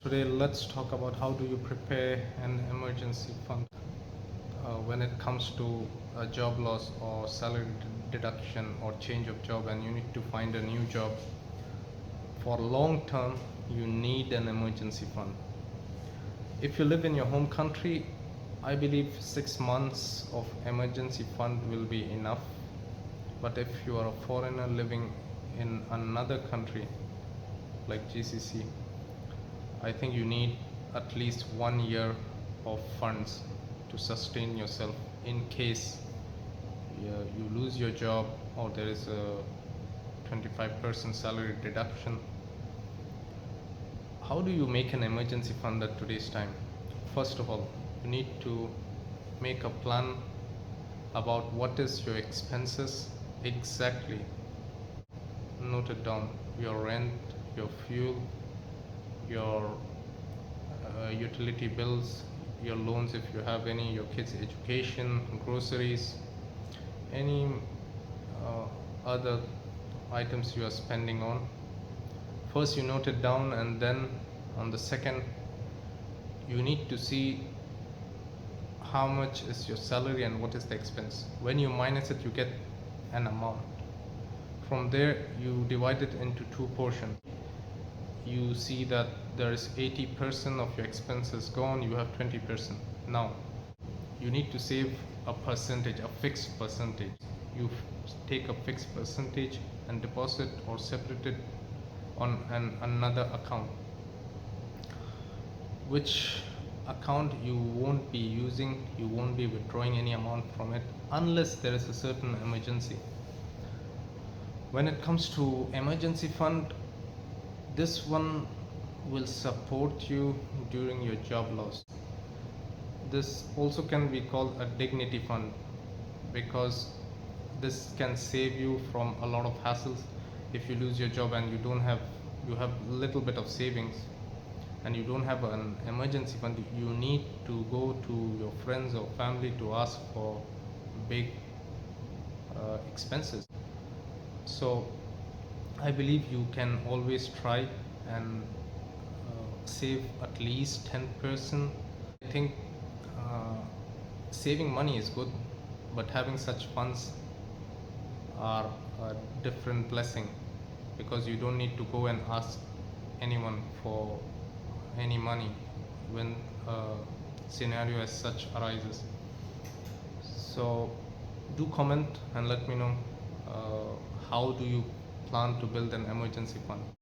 Today, let's talk about how do you prepare an emergency fund when it comes to a job loss or salary deduction or change of job, and you need to find a new job. For long term, you need an emergency fund. If you live in your home country, I believe 6 months of emergency fund will be enough. But if you are a foreigner living in another country like GCC, I think you need at least 1 year of funds to sustain yourself in case you lose your job or there is a 25% salary deduction. How do you make an emergency fund at today's time? First of all, you need to make a plan about what is your expenses exactly. Note it down: your rent, your fuel, your utility bills, your loans if you have any, your kids' education, groceries, any other items you are spending on. First you note it down, and then on the second you need to see how much is your salary and what is the expense. When you minus it, you get an amount. From there you divide it into two portions. You see that there is 80% of your expenses gone, you have 20%. Now you need to save a percentage, a fixed percentage. You take a fixed percentage and deposit or separate it on another account, which account you won't be using, you won't be withdrawing any amount from it unless there is a certain emergency. When it comes to emergency fund, this one will support you during your job loss. This also can be called a dignity fund, because this can save you from a lot of hassles. If you lose your job and you have little bit of savings and you don't have an emergency fund, you need to go to your friends or family to ask for big expenses. So I believe you can always try and save at least 10%. I think saving money is good, but having such funds are a different blessing, because you don't need to go and ask anyone for any money when a scenario as such arises. So do comment and let me know how do you plan to build an emergency fund.